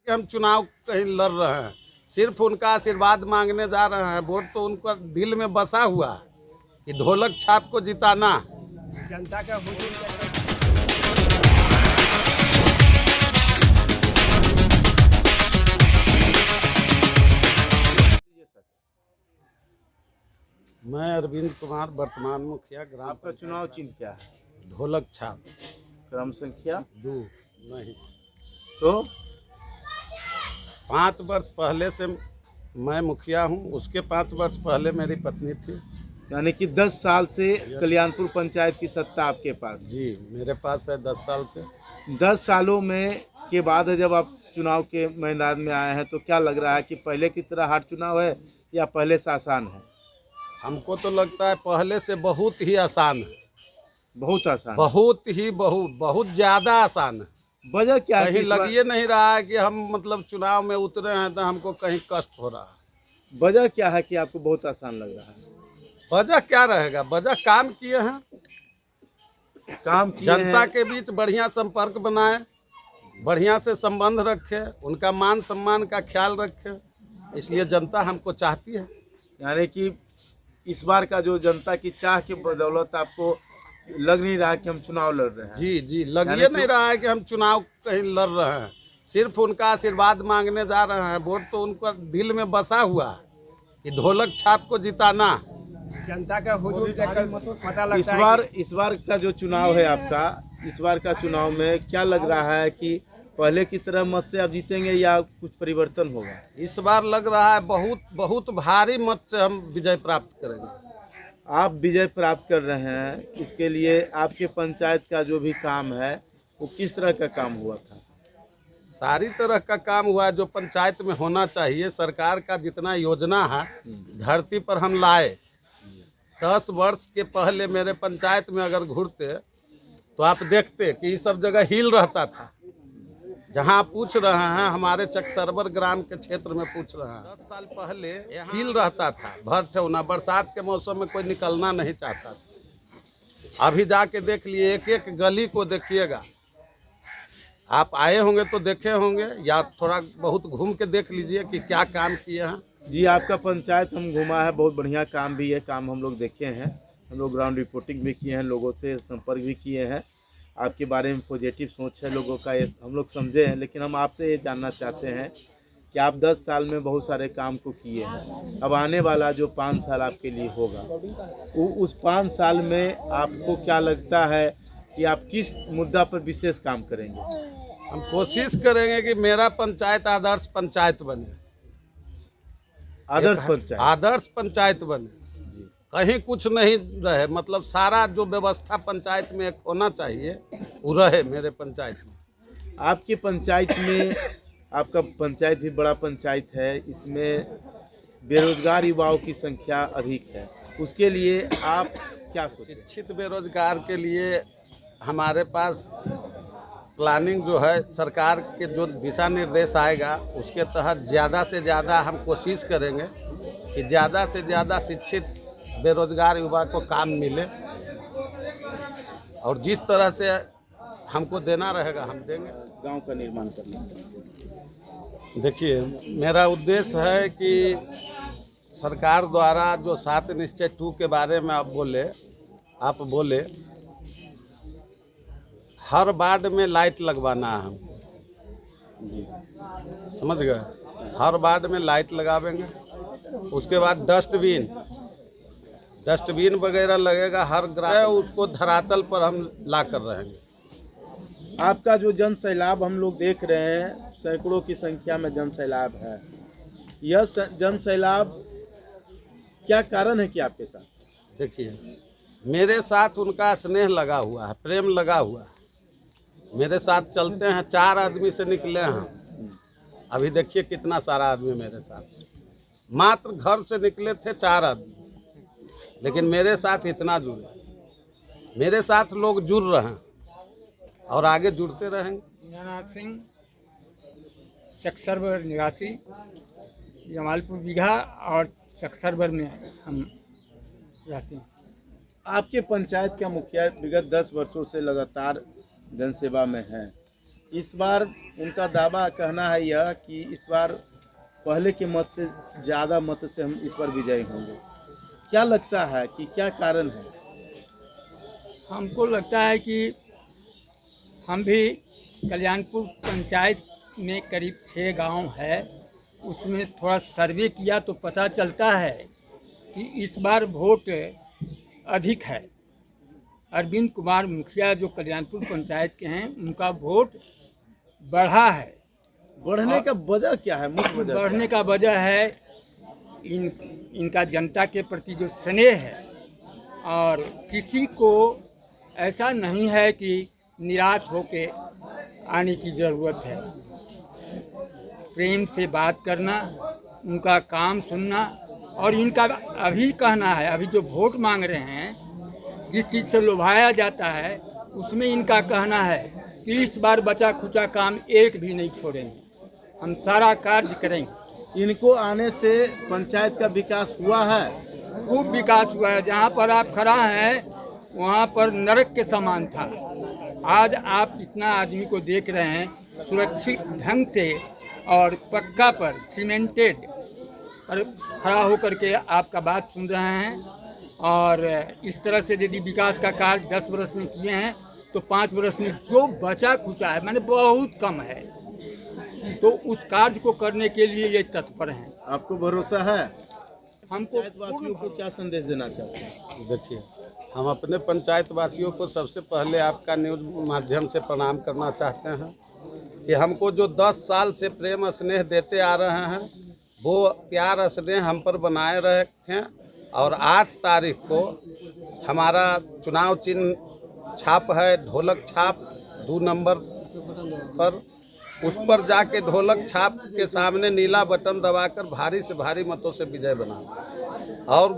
कि हम चुनाव कहीं लड़ रहे हैं, सिर्फ उनका आशीर्वाद मांगने जा रहे हैं। वोट तो उनका दिल में बसा हुआ कि ढोलक छाप को जिताना। जनता का मैं अरविंद कुमार, वर्तमान मुखिया ग्राम। आपका चुनाव चिन्ह क्या है? ढोलक छाप। क्रम संख्या 2 नहीं तो 5 वर्ष पहले से मैं मुखिया हूँ, उसके 5 वर्ष पहले मेरी पत्नी थी। यानी कि 10 साल से कल्याणपुर पंचायत की सत्ता आपके पास। जी, मेरे पास है 10 साल से। 10 सालों में के बाद जब आप चुनाव के मैदान में आए हैं तो क्या लग रहा है कि पहले की तरह हार चुनाव है या पहले से आसान है? हमको तो लगता है पहले से बहुत ही आसान है। बहुत आसान। बहुत ज़्यादा आसान है। वजह क्या है? कहीं लग ये नहीं रहा है कि हम मतलब चुनाव में उतरे हैं तो हमको कहीं कष्ट हो रहा है। वजह क्या है कि आपको बहुत आसान लग रहा है? वजह क्या रहेगा? वजह काम किए हैं, काम किए जनता हैं। के बीच बढ़िया संपर्क बनाए, बढ़िया से संबंध रखे, उनका मान सम्मान का ख्याल रखे, इसलिए जनता हमको चाहती है। यानी कि इस बार का जो जनता की चाह के बदौलत आपको लग नहीं रहा कि हम चुनाव लड़ रहे हैं। जी, लग ये नहीं रहा है कि हम चुनाव कहीं लड़ रहे हैं, सिर्फ उनका आशीर्वाद मांगने जा रहे हैं। वोट तो उनका दिल में बसा हुआ कि ढोलक छाप को जिताना। जनता का हुजूर देखकर पता लगता है। इस बार का जो चुनाव है आपका, इस बार का चुनाव में क्या लग रहा है कि पहले की तरह मत से आप जीतेंगे या कुछ परिवर्तन होगा? इस बार लग रहा है बहुत भारी मत से हम विजय प्राप्त करेंगे। आप विजय प्राप्त कर रहे हैं, इसके लिए आपके पंचायत का जो भी काम है वो किस तरह का काम हुआ था? सारी तरह का काम हुआ जो पंचायत में होना चाहिए। सरकार का जितना योजना है धरती पर हम लाए। 10 वर्ष के पहले मेरे पंचायत में अगर घूरते तो आप देखते कि ये सब जगह हिल रहता था। जहाँ आप पूछ रहे हैं हमारे चकसरवर ग्राम के क्षेत्र में पूछ रहे हैं, 10 साल पहले हिल रहता था, भर ठेवना। बरसात के मौसम में कोई निकलना नहीं चाहता था। अभी जाके देख लिए, एक एक गली को देखिएगा। आप आए होंगे तो देखे होंगे या थोड़ा बहुत घूम के देख लीजिए कि क्या काम किए हैं। जी, आपका पंचायत हम घूमा है, बहुत बढ़िया काम भी है। काम हम लोग देखे हैं, हम लोग ग्राउंड रिपोर्टिंग भी किए हैं, लोगों से संपर्क भी किए हैं। आपके बारे में पॉजिटिव सोच है लोगों का, ये हम लोग समझे हैं। लेकिन हम आपसे ये जानना चाहते हैं कि आप 10 साल में बहुत सारे काम को किए हैं। अब आने वाला जो 5 साल आपके लिए होगा, उस 5 साल में आपको क्या लगता है कि आप किस मुद्दा पर विशेष काम करेंगे? हम कोशिश करेंगे कि मेरा पंचायत आदर्श पंचायत बने। आदर्श पंचायत बने, कहीं कुछ नहीं रहे। मतलब सारा जो व्यवस्था पंचायत में एक होना चाहिए वो रहे मेरे पंचायत में। आपकी पंचायत में, आपका पंचायत भी बड़ा पंचायत है, इसमें बेरोजगार युवाओं की संख्या अधिक है। उसके लिए आप क्या सोचते हैं? शिक्षित बेरोजगार के लिए हमारे पास प्लानिंग जो है, सरकार के जो दिशा निर्देश आएगा उसके तहत ज़्यादा से ज़्यादा हम कोशिश करेंगे कि ज़्यादा से ज़्यादा शिक्षित बेरोजगार युवा को काम मिले, और जिस तरह से हमको देना रहेगा हम देंगे। गांव का निर्माण करना। देखिए, मेरा उद्देश्य है कि सरकार द्वारा जो 7 निश्चय 2 के बारे में आप बोले हर वार्ड में लाइट लगवाना है हमको, समझ गए? हर वार्ड में लाइट लगावेंगे। उसके बाद डस्टबिन वगैरह लगेगा हर ग्राम, उसको धरातल पर हम ला कर रहेंगे। आपका जो जन सैलाब हम लोग देख रहे हैं, सैकड़ों की संख्या में जन सैलाब है। यह जन सैलाब क्या कारण है कि आपके साथ? देखिए, मेरे साथ उनका स्नेह लगा हुआ है, प्रेम लगा हुआ है। मेरे साथ चलते हैं, 4 आदमी से निकले हैं। अभी देखिए कितना सारा आदमी मेरे साथ। मात्र घर से निकले थे 4 आदमी, लेकिन मेरे साथ इतना जुड़े। मेरे साथ लोग जुड़ रहे हैं और आगे जुड़ते रहेंगे। दीनानाथ सिंह, चकसरवर निवासी, जमालपुर बीघा और चकसरवर में हम रहते हैं। आपके पंचायत का मुखिया विगत 10 वर्षों से लगातार जनसेवा में है। इस बार उनका दावा कहना है यह कि इस बार पहले के मत से ज़्यादा मत से हम इस बार विजयी होंगे। क्या लगता है कि क्या कारण है? हमको लगता है कि हम भी कल्याणपुर पंचायत में करीब 6 गांव है, उसमें थोड़ा सर्वे किया तो पता चलता है कि इस बार वोट अधिक है। अरविंद कुमार मुखिया जो कल्याणपुर पंचायत के हैं, उनका वोट बढ़ा है। बढ़ने का वजह क्या है? मुख्य वजह बढ़ने का वजह है इनका जनता के प्रति जो स्नेह है, और किसी को ऐसा नहीं है कि निराश होके आने की ज़रूरत है। प्रेम से बात करना, उनका काम सुनना, और इनका अभी कहना है, अभी जो वोट मांग रहे हैं, जिस चीज़ से लुभाया जाता है, उसमें इनका कहना है कि इस बार बचा खुचा काम एक भी नहीं छोड़ेंगे, हम सारा कार्य करेंगे। इनको आने से पंचायत का विकास हुआ है? खूब विकास हुआ है। जहाँ पर आप खड़ा हैं वहाँ पर नरक के समान था। आज आप इतना आदमी को देख रहे हैं, सुरक्षित ढंग से और पक्का पर सीमेंटेड पर खड़ा होकर के आपका बात सुन रहे हैं। और इस तरह से यदि विकास का कार्य 10 वर्ष में किए हैं तो 5 वर्ष में जो बचा खुचा है, माने बहुत कम है, तो उस कार्य को करने के लिए ये तत्पर हैं। आपको भरोसा है? हमको पंचायतवासियों को क्या संदेश देना चाहते हैं? देखिए, हम अपने पंचायत वासियों को सबसे पहले आपका न्यूज़ माध्यम से प्रणाम करना चाहते हैं कि हमको जो 10 साल से प्रेम स्नेह देते आ रहे हैं, वो प्यार स्नेह हम पर बनाए रखें। और 8 तारीख को हमारा चुनाव चिन्ह छाप है, ढोलक छाप 2 नंबर पर, उस पर जाके ढोलक छाप के सामने नीला बटन दबाकर भारी से भारी मतों से विजय बना और